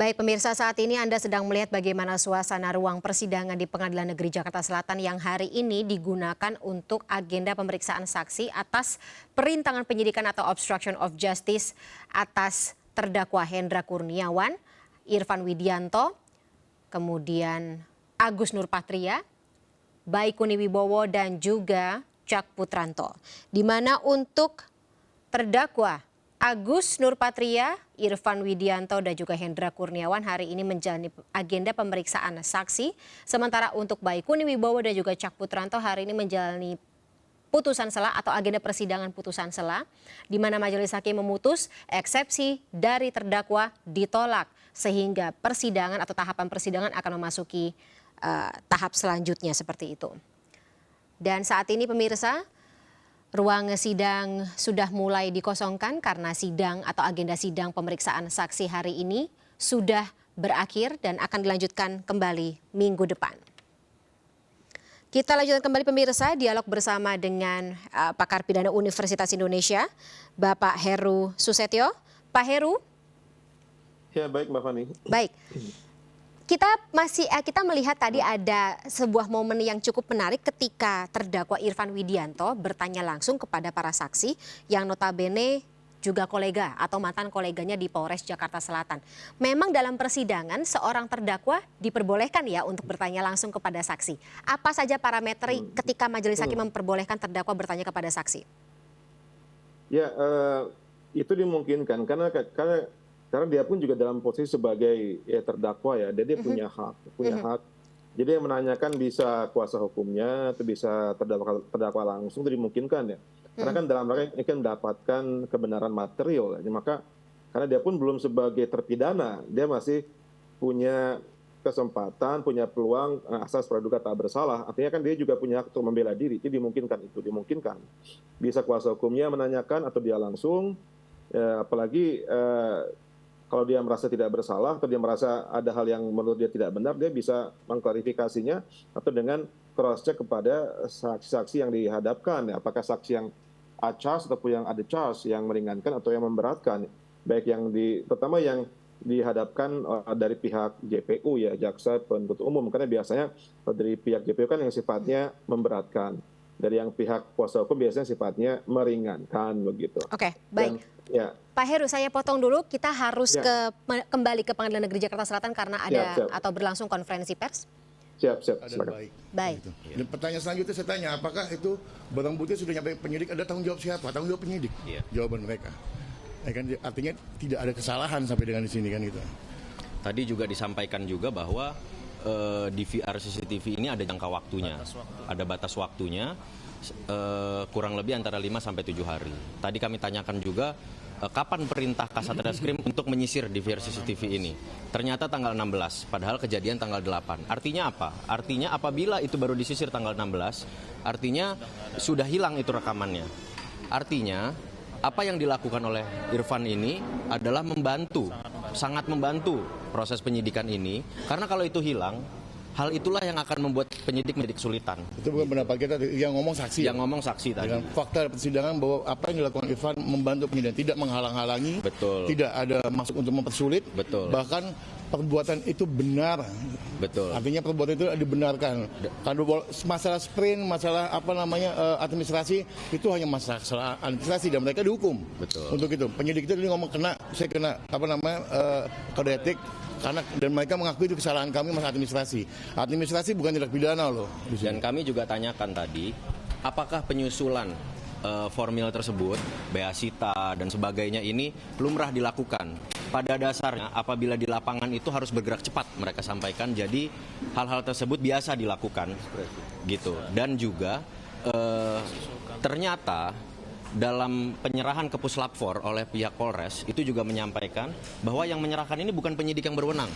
Baik pemirsa, saat ini Anda sedang melihat bagaimana suasana ruang persidangan di Pengadilan Negeri Jakarta Selatan yang hari ini digunakan untuk agenda pemeriksaan saksi atas perintangan penyidikan atau obstruction of justice atas terdakwa Hendra Kurniawan, Irfan Widianto, kemudian Agus Nurpatria, Baikuni Wibowo dan juga Cak Putranto. Di mana untuk terdakwa Agus Nurpatria, Irfan Widianto dan juga Hendra Kurniawan hari ini menjalani agenda pemeriksaan saksi. Sementara untuk Baikuni Wibowo dan juga Cak Putranto hari ini menjalani putusan sela atau agenda persidangan putusan sela, di mana majelis hakim memutus eksepsi dari terdakwa ditolak sehingga persidangan atau tahapan persidangan akan memasuki tahap selanjutnya seperti itu. Dan saat ini pemirsa, ruang sidang sudah mulai dikosongkan karena sidang atau agenda sidang pemeriksaan saksi hari ini sudah berakhir dan akan dilanjutkan kembali minggu depan. Kita lanjutkan kembali pemirsa dialog bersama dengan pakar pidana Universitas Indonesia, Bapak Heru Susetyo. Pak Heru. Ya baik Mbak Fani. Baik. Kita melihat tadi ada sebuah momen yang cukup menarik ketika terdakwa Irfan Widianto bertanya langsung kepada para saksi yang notabene juga kolega atau mantan koleganya di Polres Jakarta Selatan. Memang dalam persidangan seorang terdakwa diperbolehkan ya untuk bertanya langsung kepada saksi. Apa saja parameter ketika majelis hakim memperbolehkan terdakwa bertanya kepada saksi? Ya itu dimungkinkan karena dia pun juga dalam posisi sebagai terdakwa ya, dia punya hak. Jadi yang menanyakan bisa kuasa hukumnya atau bisa terdakwa langsung itu dimungkinkan ya. Karena kan dalam rangka ini kan mendapatkan kebenaran material ya. Maka karena dia pun belum sebagai terpidana, dia masih punya kesempatan, punya peluang asas praduga tak bersalah. Artinya kan dia juga punya hak untuk membela diri. Itu dimungkinkan. Bisa kuasa hukumnya menanyakan atau dia langsung. Ya, apalagi kalau dia merasa tidak bersalah atau dia merasa ada hal yang menurut dia tidak benar, dia bisa mengklarifikasinya atau dengan cross check kepada saksi-saksi yang dihadapkan, ya, apakah saksi yang a charge ataupun yang ada charge, yang meringankan atau yang memberatkan, baik yang terutama yang dihadapkan dari pihak JPU ya, jaksa penuntut umum, karena biasanya dari pihak JPU kan yang sifatnya memberatkan, dari yang pihak kuasa hukum biasanya sifatnya meringankan begitu. Oke, baik. Ya. Pak Heru, saya potong dulu. Kita harus kembali ke Pengadilan Negeri Jakarta Selatan karena ada atau berlangsung konferensi pers. Siap. Baik. Dan pertanyaan selanjutnya saya tanya, apakah itu barang bukti sudah nyampe penyidik, ada tanggung jawab siapa? Tanggung jawab penyidik. Jawaban mereka. Ya kan, artinya tidak ada kesalahan sampai dengan di sini kan gitu. Tadi juga disampaikan juga bahwa DVR CCTV ini ada jangka waktunya, ada batas waktunya, kurang lebih antara 5 sampai 7 hari. Tadi kami tanyakan juga kapan perintah Kasat Reskrim untuk menyisir DVR CCTV ini. Ternyata tanggal 16, padahal kejadian tanggal 8. Artinya apa? Artinya apabila itu baru disisir tanggal 16, artinya sudah hilang itu rekamannya. Artinya apa yang dilakukan oleh Irfan ini adalah membantu, sangat membantu proses penyidikan ini. Karena kalau itu hilang, hal itulah yang akan membuat penyidik menjadi kesulitan. Itu bukan pendapat kita, yang ngomong saksi. Yang ngomong saksi tadi. Dengan fakta persidangan bahwa apa yang dilakukan Irfan membantu penyidikan, tidak menghalang-halangi, tidak ada maksud untuk mempersulit, bahkan perbuatan itu benar. Artinya perbuatan itu dibenarkan. Kalau masalah sprint, masalah administrasi itu hanya masalah administrasi dan mereka dihukum. Untuk itu penyidik itu ngomong saya kena kode etik. Dan mereka mengakui itu kesalahan kami masalah administrasi. Administrasi bukan tindak pidana loh. Dan kami juga tanyakan tadi, apakah penyusulan formil tersebut, beasita dan sebagainya ini lumrah dilakukan. Pada dasarnya apabila di lapangan itu harus bergerak cepat, mereka sampaikan. Jadi hal-hal tersebut biasa dilakukan, gitu. Dan juga ternyata dalam penyerahan ke Puslap 4 oleh pihak Polres itu juga menyampaikan bahwa yang menyerahkan ini bukan penyidik yang berwenang.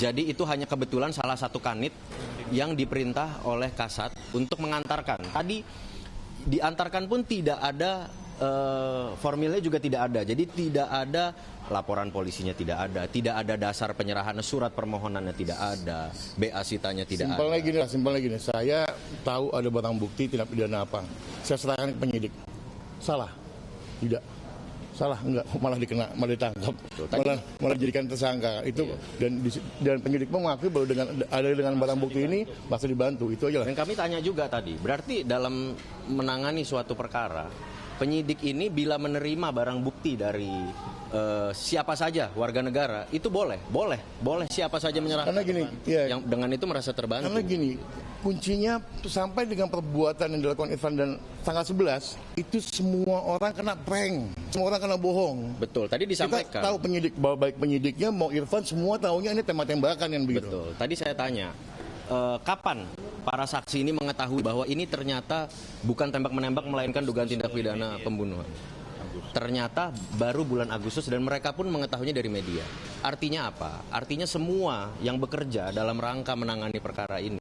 Jadi itu hanya kebetulan salah satu kanit yang diperintah oleh Kasat untuk mengantarkan. Tadi diantarkan pun tidak ada formilnya juga tidak ada. Jadi tidak ada laporan polisinya, tidak ada dasar penyerahan surat permohonannya tidak ada, BA-sitanya tidak ada. Simpelnya gini, saya tahu ada barang bukti tindak pidana apa. Saya serahkan ke penyidik. Salah? Tidak. salah enggak, malah ditangkap, malah dijadikan tersangka itu. Dan penyidik pun mengakui bahwa dengan barang bukti ini masih dibantu, itu aja lah. Dan kami tanya juga tadi, berarti dalam menangani suatu perkara, penyidik ini bila menerima barang bukti dari siapa saja warga negara, itu boleh siapa saja menyerahkan. Karena gini, ya, yang dengan itu merasa terbantu. karena gini, kuncinya sampai dengan perbuatan yang dilakukan Irfan dan tanggal 11 itu semua orang kena prank, semua orang kena bohong. Betul, tadi disampaikan. Kita tahu penyidik, baik penyidiknya mau Irfan semua tahunya ini tembak-tembakan yang begitu. Betul. Tadi saya tanya, kapan para saksi ini mengetahui bahwa ini ternyata bukan tembak-menembak melainkan dugaan tindak pidana pembunuhan? Ternyata baru bulan Agustus dan mereka pun mengetahuinya dari media. Artinya apa? Artinya semua yang bekerja dalam rangka menangani perkara ini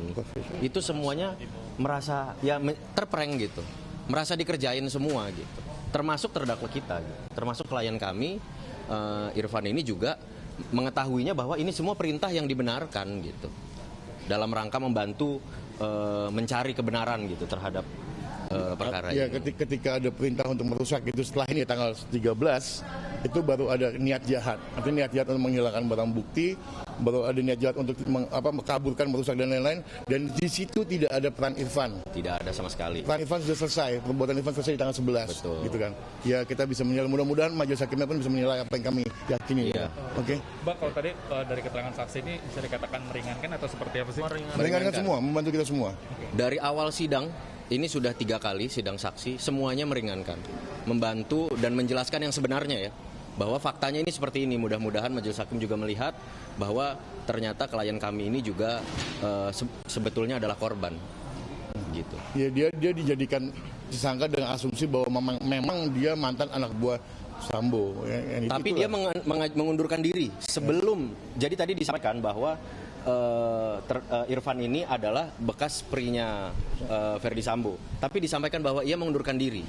itu semuanya merasa terprank gitu. Merasa dikerjain semua gitu. Termasuk terdakwa kita gitu. Termasuk klien kami Irfan ini juga mengetahuinya bahwa ini semua perintah yang dibenarkan gitu. Dalam rangka membantu mencari kebenaran gitu terhadap perkara ya, ini. ketika ada perintah untuk merusak itu setelah ini tanggal 13 itu baru ada niat jahat. Artinya niat jahat untuk menghilangkan barang bukti, baru ada niat jahat untuk mengkaburkan, merusak dan lain-lain. Dan di situ tidak ada peran Irfan. Tidak ada sama sekali. Peran Irfan sudah selesai, perbuatan Irfan selesai di tanggal 11. Betul. Gitu kan. Ya kita bisa menilai, mudah-mudahan majelis hakimnya pun bisa menilai apa yang kami yakini. Iya. Oke. Bang, kalau tadi dari keterangan saksi ini bisa dikatakan meringankan atau seperti apa sih? Meringankan semua, membantu kita semua. Dari awal sidang, ini sudah 3 kali sidang saksi, semuanya meringankan. Membantu dan menjelaskan yang sebenarnya ya. Bahwa faktanya ini seperti ini, mudah-mudahan majelis hakim juga melihat bahwa ternyata klien kami ini juga sebetulnya adalah korban. Gitu. Ya dia dijadikan disangka dengan asumsi bahwa memang dia mantan anak buah Sambo. Tapi dia mengundurkan diri sebelum. Jadi tadi disampaikan bahwa Irfan ini adalah bekas prinya Verdi Sambo. Tapi disampaikan bahwa ia mengundurkan diri.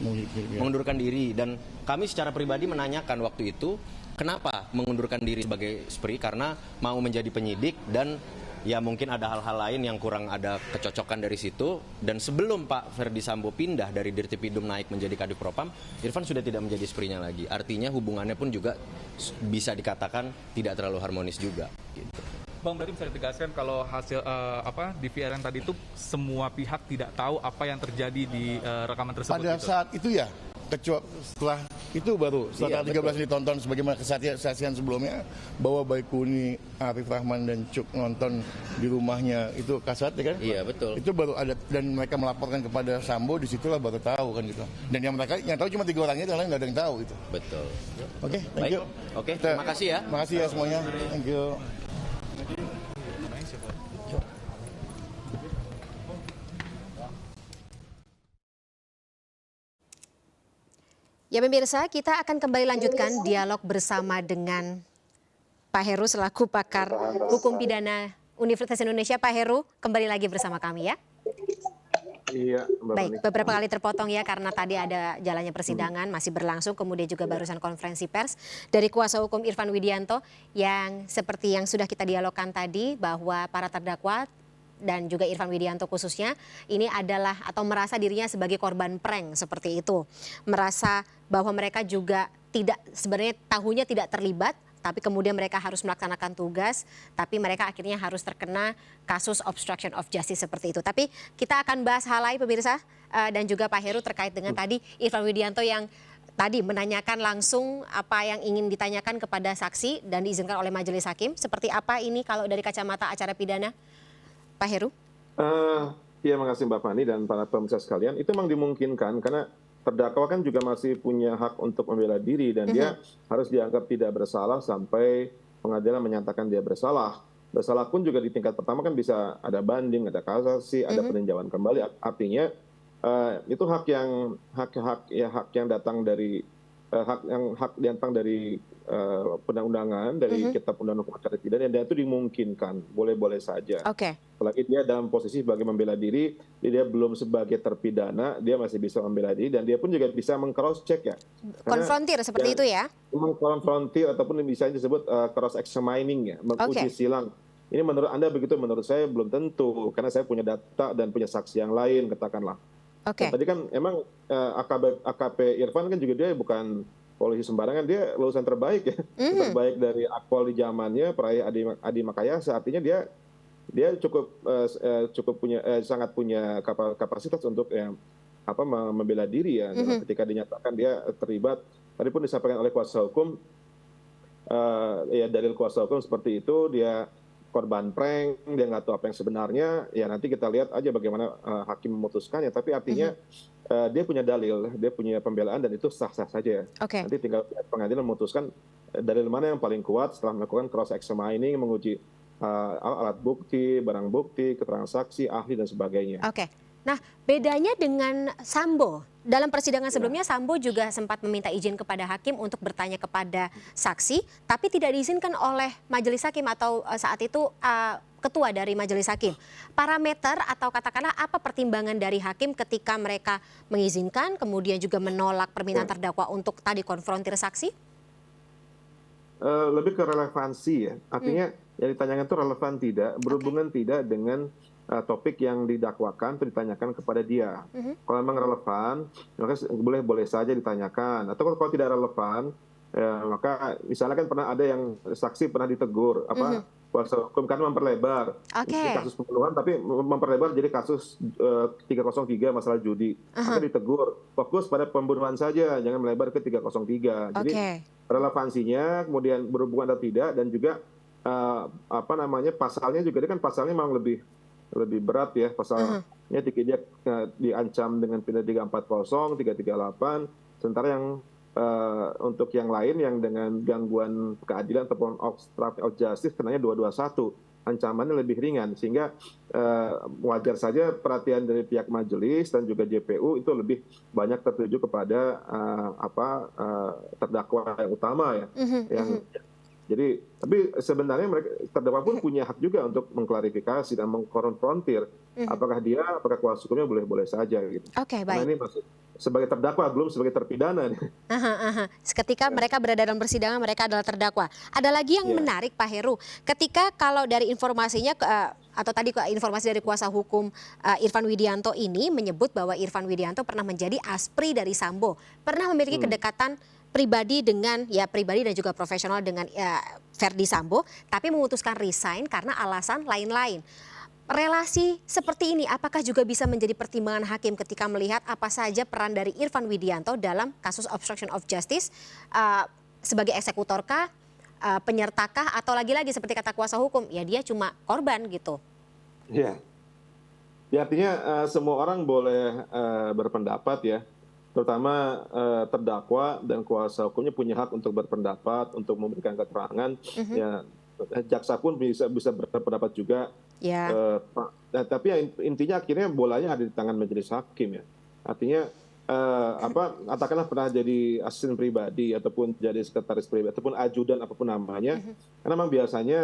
Mengundurkan diri. Dan kami secara pribadi menanyakan waktu itu, kenapa mengundurkan diri sebagai SPRI? Karena mau menjadi penyidik dan ya mungkin ada hal-hal lain yang kurang ada kecocokan dari situ. Dan sebelum Pak Verdi Sambo pindah dari Dirtipidum naik menjadi Kadif Propam, Irfan sudah tidak menjadi SPRI-nya lagi. Artinya hubungannya pun juga bisa dikatakan tidak terlalu harmonis juga. Gitu. Bang, berarti bisa ditegaskan kalau hasil DVR yang tadi itu semua pihak tidak tahu apa yang terjadi di rekaman tersebut? Pada saat itu ya, kecuali setelah itu baru setelah 13 ditonton sebagaimana kesaksian sebelumnya bahwa Baikuni, Arif Rahman dan Cuk nonton di rumahnya itu kasat ya kan? Iya betul. Itu baru ada dan mereka melaporkan kepada Sambo, disitulah baru tahu kan gitu. Dan yang tahu cuma 3 orang itu, yang lain nggak ada yang tahu itu. Betul. Oke, thank you. Oke, terima kasih ya. Terima kasih ya semuanya. Thank you. Ya pemirsa, kita akan kembali lanjutkan dialog bersama dengan Pak Heru selaku pakar hukum pidana Universitas Indonesia. Pak Heru, kembali lagi bersama kami ya. Iya, Mbak Baik, Fani. beberapa kali terpotong ya karena tadi ada jalannya persidangan masih berlangsung, kemudian juga barusan konferensi pers dari kuasa hukum Irfan Widianto yang seperti yang sudah kita dialogkan tadi bahwa para terdakwa dan juga Irfan Widianto khususnya ini adalah atau merasa dirinya sebagai korban prank seperti itu. Merasa bahwa mereka juga tidak sebenarnya tahunya tidak terlibat, tapi kemudian mereka harus melaksanakan tugas, tapi mereka akhirnya harus terkena kasus obstruction of justice seperti itu. Tapi kita akan bahas hal lain pemirsa dan juga Pak Heru terkait dengan tadi Irfan Widianto yang tadi menanyakan langsung apa yang ingin ditanyakan kepada saksi dan diizinkan oleh majelis hakim. Seperti apa ini kalau dari kacamata acara pidana, Pak Heru? Iya, makasih Mbak Fani dan para pemirsa sekalian. Itu memang dimungkinkan karena terdakwa kan juga masih punya hak untuk membela diri dan dia harus dianggap tidak bersalah sampai pengadilan menyatakan dia bersalah. Bersalah pun juga di tingkat pertama kan bisa ada banding, ada kasasi, ada peninjauan kembali. Artinya itu hak yang datang dari hak yang datang dari undang-undangan, dari Kitab Undang-Undang Hukum Acara Pidana, dan itu dimungkinkan, boleh-boleh saja. Oke. Apalagi dia dalam posisi sebagai membela diri, dia belum sebagai terpidana, dia masih bisa membela diri, dan dia pun juga bisa meng-cross check ya. Konfrontir seperti itu ya? Mengkonfrontir ataupun bisa disebut cross-examining ya, menguji silang. Ini menurut Anda begitu, menurut saya belum tentu, karena saya punya data dan punya saksi yang lain, katakanlah. Oke. Tadi kan emang AKP Irfan kan juga dia bukan polisi sembarangan, dia lulusan terbaik ya, terbaik dari Akpol di zamannya, peraih Adi Makayasa. Artinya dia cukup punya sangat punya kapasitas untuk membela diri ya. Ketika dinyatakan dia terlibat, tadi pun disampaikan oleh kuasa hukum, ya dalil kuasa hukum seperti itu, dia korban prank, dia nggak tahu apa yang sebenarnya, ya nanti kita lihat aja bagaimana hakim memutuskannya. Tapi artinya dia punya dalil, dia punya pembelaan, dan itu sah-sah saja. Nanti tinggal pengadilan memutuskan dalil mana yang paling kuat setelah melakukan cross examining, menguji alat bukti, barang bukti, keterangan saksi, ahli, dan sebagainya. Nah, bedanya dengan Sambo. Dalam persidangan sebelumnya, Sambo juga sempat meminta izin kepada hakim untuk bertanya kepada saksi, tapi tidak diizinkan oleh majelis hakim atau saat itu ketua dari majelis hakim. Parameter atau katakanlah apa pertimbangan dari hakim ketika mereka mengizinkan, kemudian juga menolak permintaan terdakwa untuk tadi konfrontir saksi? Lebih ke relevansi ya. Artinya yang ditanyakan itu relevan tidak, berhubungan tidak dengan topik yang didakwakan atau ditanyakan kepada dia. Kalau memang relevan, maka boleh saja ditanyakan. Atau kalau tidak relevan, maka misalnya kan pernah ada yang saksi pernah ditegur kuasa hukum karena memperlebar kasus pembunuhan, tapi memperlebar jadi kasus 303 masalah judi. Maka ditegur, fokus pada pembunuhan saja, jangan melebar ke 303. Jadi relevansinya kemudian berhubungan atau tidak, dan juga pasalnya juga, dia kan pasalnya memang lebih berat ya, pasalnya dia diancam dengan pidana 340, 338, sementara yang untuk yang lain yang dengan gangguan keadilan ataupun obstruction of justice kenanya 221, ancamannya lebih ringan, sehingga wajar saja perhatian dari pihak majelis dan juga JPU itu lebih banyak tertuju kepada terdakwa yang utama ya. Jadi, tapi sebenarnya terdakwa pun punya hak juga untuk mengklarifikasi dan mengkonfrontir apakah kuasa hukumnya boleh-boleh saja gitu. Karena ini masih sebagai terdakwa, belum sebagai terpidana. Ketika mereka berada dalam persidangan, mereka adalah terdakwa. Ada lagi yang menarik, Pak Heru, ketika kalau dari informasinya atau tadi informasi dari kuasa hukum Irfan Widianto ini menyebut bahwa Irfan Widianto pernah menjadi aspri dari Sambo, pernah memiliki kedekatan pribadi dan juga profesional dengan Verdi Sambo, tapi memutuskan resign karena alasan lain-lain. Relasi seperti ini apakah juga bisa menjadi pertimbangan hakim ketika melihat apa saja peran dari Irfan Widianto dalam kasus obstruction of justice, sebagai eksekutorkah, penyertakah, atau lagi-lagi seperti kata kuasa hukum, ya dia cuma korban gitu? Ya artinya semua orang boleh berpendapat ya, terutama terdakwa dan kuasa hukumnya punya hak untuk berpendapat, untuk memberikan keterangan. Ya, jaksa pun bisa berpendapat juga. Tapi intinya akhirnya bolanya ada di tangan majelis hakim ya. Artinya katakanlah pernah jadi asisten pribadi ataupun jadi sekretaris pribadi ataupun ajudan apapun namanya, karena memang biasanya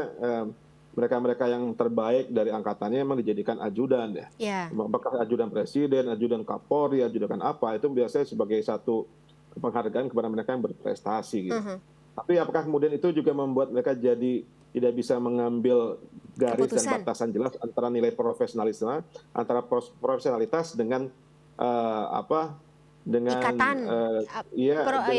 mereka-mereka yang terbaik dari angkatannya memang dijadikan ajudan ya. Apakah ajudan presiden, ajudan kapolri, ajudan apa, itu biasanya sebagai satu penghargaan kepada mereka yang berprestasi gitu. Tapi apakah kemudian itu juga membuat mereka jadi tidak bisa mengambil garis dan batasan jelas antara nilai profesionalitas dengan dengan ikatan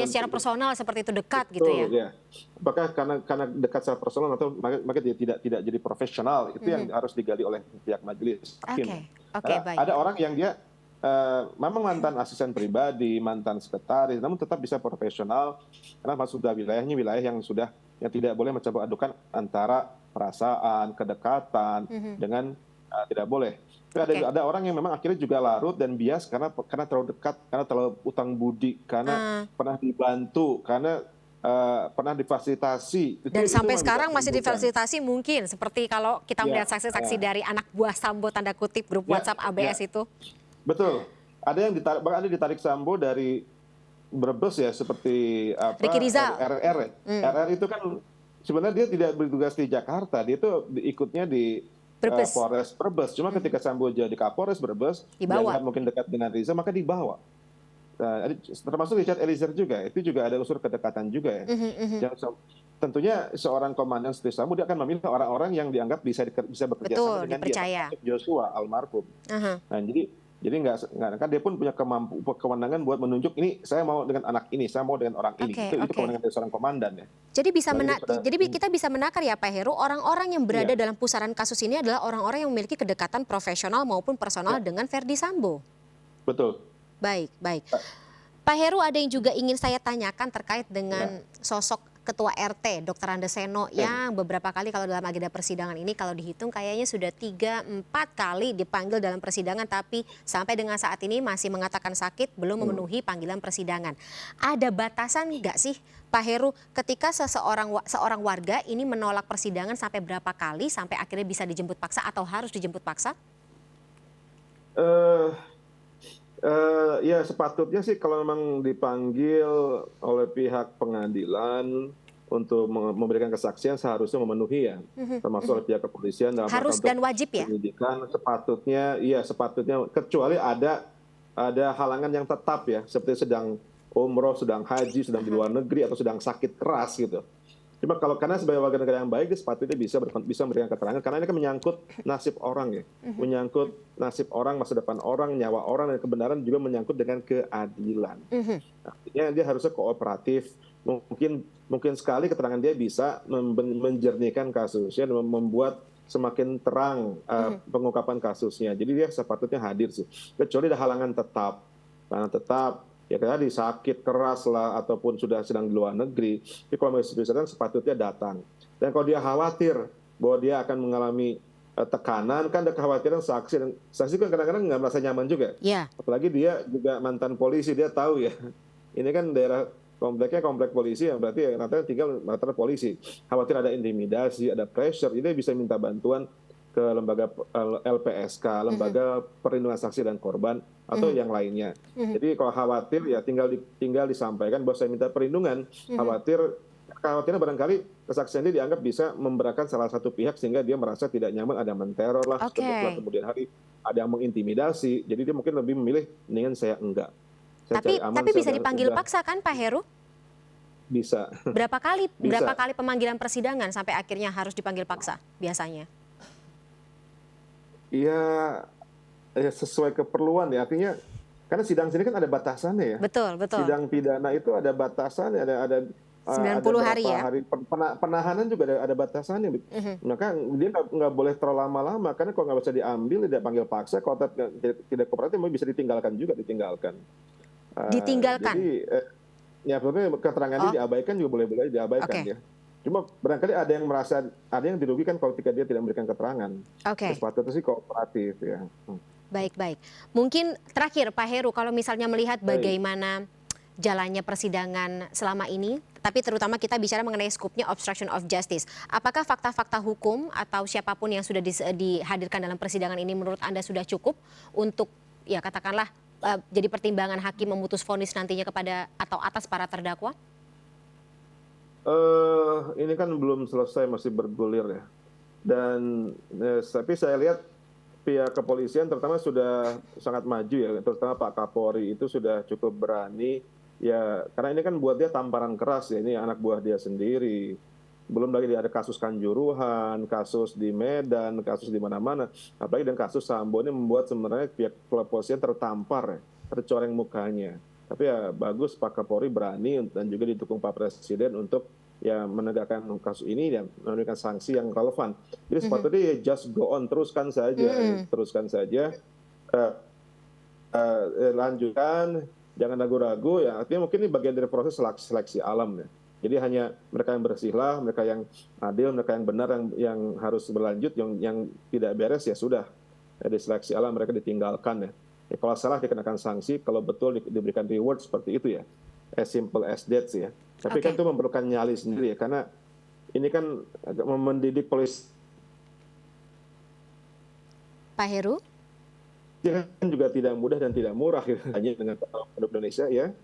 secara personal seperti itu, dekat gitu ya. Apakah karena dekat secara personal atau maka dia tidak jadi profesional, itu yang harus digali oleh pihak majelis hakim. Ada orang yang dia memang mantan asisten pribadi, mantan sekretaris, namun tetap bisa profesional karena masuk sudah wilayahnya wilayah yang tidak boleh mencampur adukan antara perasaan, kedekatan dengan tidak boleh. Tapi ada orang yang memang akhirnya juga larut dan bias karena terlalu dekat, karena terlalu utang budi, karena pernah dibantu, karena pernah difasilitasi. Dan sampai sekarang masih difasilitasi mungkin, seperti kalau kita melihat saksi-saksi dari anak buah Sambo tanda kutip grup WhatsApp ABS itu. Betul. Ada yang ditarik Sambo dari Brebes ya, seperti Ricky Rizal. RR. RR itu kan sebenarnya dia tidak bertugas di Jakarta, dia itu ikutnya di Polres Brebes. Cuma ketika Sambo jadi Kapolres Brebes, dibawa. Dan mungkin dekat dengan Rizal, maka dibawa. Termasuk Richard Eliezer juga, itu juga ada unsur kedekatan juga ya. Tentunya seorang komandan seperti Sambo, dia akan memilih orang-orang yang dianggap bisa bekerja sama dengan dipercaya. dia, Joshua almarhum. Nah, jadi Jadi kan dia pun punya kewenangan buat menunjuk ini saya mau dengan anak ini, saya mau dengan orang ini. Oke, Itu oke. kewenangan dari seorang komandan ya. Jadi Jadi jadi kita bisa menakar ya Pak Heru, orang-orang yang berada Iya. dalam pusaran kasus ini adalah orang-orang yang memiliki kedekatan profesional maupun personal Ya. dengan Verdi Sambo. Betul. Baik, baik. Pak Heru, ada yang juga ingin saya tanyakan terkait dengan sosok Ketua RT, Dr. Andeseno, yang beberapa kali kalau dalam agenda persidangan ini kalau dihitung kayaknya sudah 3-4 kali dipanggil dalam persidangan, tapi sampai dengan saat ini masih mengatakan sakit, belum memenuhi panggilan persidangan. Ada batasan nggak sih Pak Heru ketika seorang warga ini menolak persidangan sampai berapa kali sampai akhirnya bisa dijemput paksa atau harus dijemput paksa? Ya sepatutnya sih kalau memang dipanggil oleh pihak pengadilan untuk memberikan kesaksian seharusnya memenuhi ya, termasuk oleh pihak kepolisian dalam Harus rangka dan wajib ya? penyidikan sepatutnya kecuali ada halangan yang tetap ya, seperti sedang umroh, sedang haji, sedang di luar negeri atau sedang sakit keras gitu. Cuma karena sebagai warga negara yang baik, dia sepatutnya bisa memberikan keterangan karena ini kan menyangkut nasib orang ya, menyangkut nasib orang, masa depan orang, nyawa orang, dan kebenaran juga menyangkut dengan keadilan. Artinya dia harusnya kooperatif. Mungkin sekali keterangan dia bisa menjernihkan kasusnya dan membuat semakin terang pengungkapan kasusnya. Jadi dia sepatutnya hadir sih. Kecuali ada halangan tetap, ya tadi sakit keras lah ataupun sudah sedang di luar negeri. Jadi kalau masih kesehatan sepatutnya datang. Dan kalau dia khawatir bahwa dia akan mengalami tekanan, kan ada kekhawatiran saksi, dan saksi kan kadang-kadang nggak merasa nyaman juga. Ya. Apalagi dia juga mantan polisi, dia tahu ya. Ini kan daerah komplek polisi, yang berarti rata-rata tinggal rata-rata polisi. Khawatir ada intimidasi, ada pressure, jadi dia bisa minta bantuan ke lembaga LPSK, lembaga perlindungan saksi dan korban, atau yang lainnya. Jadi kalau khawatir ya tinggal disampaikan bahwa saya minta perlindungan. Khawatirnya barangkali kesaksian dia dianggap bisa memberatkan salah satu pihak sehingga dia merasa tidak nyaman, ada menteror lah, kemudian hari ada yang mengintimidasi. Jadi dia mungkin lebih memilih mendingan saya enggak. Tapi bisa dipanggil paksa kan Pak Heru? Bisa. Berapa kali Bisa. pemanggilan persidangan sampai akhirnya harus dipanggil paksa biasanya? Ya sesuai keperluan ya, artinya karena sidang sini kan ada batasannya ya. Betul. Sidang pidana itu ada batasannya, ada 90 hari ya. hari penahanan juga ada batasannya. Maka dia nggak boleh terlalu lama-lama, karena kalau nggak bisa diambil, tidak panggil paksa, kalau tidak kooperatif bisa ditinggalkan. Jadi ya sebenarnya keterangan dia diabaikan juga boleh diabaikan ya. Cuma barangkali ada yang merasa ada yang dirugikan kalau ketika dia tidak memberikan keterangan. Sepatutnya sih kooperatif ya. Baik. Mungkin terakhir Pak Heru, kalau misalnya melihat bagaimana jalannya persidangan selama ini, tapi terutama kita bicara mengenai skupnya obstruction of justice. Apakah fakta-fakta hukum atau siapapun yang sudah dihadirkan dalam persidangan ini menurut Anda sudah cukup untuk ya katakanlah jadi pertimbangan hakim memutus vonis nantinya kepada atau atas para terdakwa? Ini kan belum selesai, masih bergulir ya. Dan tapi saya lihat pihak kepolisian terutama sudah sangat maju ya, terutama Pak Kapolri itu sudah cukup berani ya, karena ini kan buat dia tamparan keras ya, ini anak buah dia sendiri. Belum lagi ada kasus Kanjuruhan, kasus di Medan, kasus di mana-mana. Apalagi dengan kasus Sambo ini membuat sebenarnya pihak kepolisian tertampar ya, tercoreng mukanya. Tapi ya bagus Pak Kapolri berani dan juga didukung Pak Presiden untuk ya menegakkan kasus ini dan memberikan sanksi yang relevan. Jadi sepatutnya ya just go on, teruskan saja, lanjutkan, jangan ragu-ragu ya. Artinya mungkin ini bagian dari proses seleksi alam ya. Jadi hanya mereka yang bersihlah, mereka yang adil, mereka yang benar yang harus berlanjut, yang tidak beres ya sudah diseleksi alam, mereka ditinggalkan ya. Kalau salah dikenakan sanksi, kalau betul diberikan reward seperti itu ya. As simple as that sih ya. Tapi kan itu memerlukan nyali sendiri ya, karena ini kan mendidik polisi. Pak Heru? Ya kan juga tidak mudah dan tidak murah ya, hanya dengan penduduk Indonesia ya.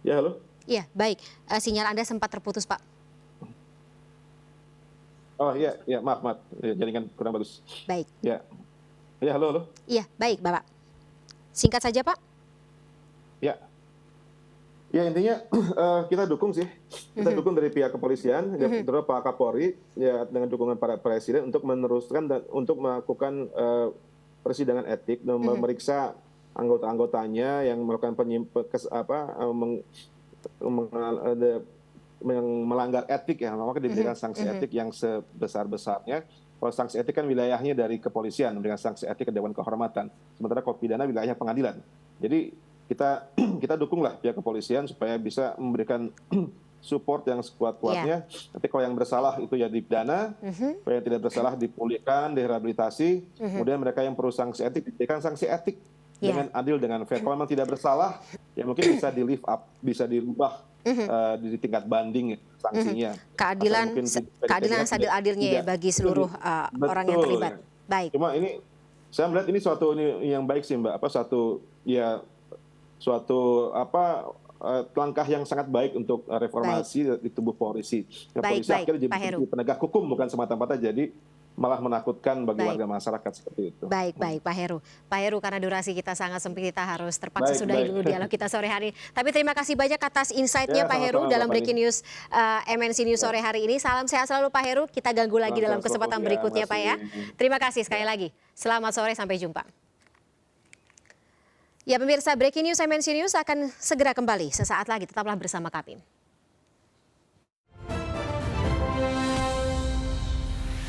Ya, halo? Iya, baik. Sinyal Anda sempat terputus, Pak. Oh iya, maaf. Jaringan kurang bagus. Baik. Ya, halo. Iya, baik, Bapak. Singkat saja, Pak. Ya intinya kita dukung sih. Kita dukung dari pihak kepolisian, terutama Pak Kapolri, ya dengan dukungan para presiden untuk meneruskan dan untuk melakukan persidangan etik dan memeriksa anggota-anggotanya yang melakukan melanggar etik ya, maka diberikan sanksi etik yang sebesar-besarnya. Kalau sanksi etik kan wilayahnya dari kepolisian dengan sanksi etik ke Dewan Kehormatan. Sementara kalau pidana wilayahnya pengadilan. Jadi kita dukunglah pihak kepolisian supaya bisa memberikan support yang sekuat-kuatnya. Nanti kalau yang bersalah itu ya dipidana, kalau yang tidak bersalah dipulihkan, direhabilitasi. Kemudian mereka yang perlu sanksi etik diberikan sanksi etik dengan adil, dengan fair. Kalau memang tidak bersalah, ya mungkin bisa di lift up, bisa dirubah di tingkat banding sanksinya. Keadilan seadil-adilnya ya bagi seluruh orang yang terlibat. Baik. Cuma ini saya melihat ini suatu yang baik sih Mbak, suatu langkah yang sangat baik untuk reformasi di tubuh polisi. Polisi akhirnya jadi penegak hukum bukan semata-mata jadi malah menakutkan bagi warga masyarakat seperti itu. Baik, Pak Heru. Pak Heru, karena durasi kita sangat sempit, kita harus terpaksa sudahi dulu dialog kita sore hari ini. Tapi terima kasih banyak atas insight-nya Pak Heru dalam Breaking News MNC News sore hari ini. Salam sehat selalu Pak Heru. Kita ganggu lagi dalam kesempatan berikutnya Pak ya. Terima kasih sekali lagi. Selamat sore, sampai jumpa. Ya pemirsa, Breaking News MNC News akan segera kembali sesaat lagi. Tetaplah bersama kami.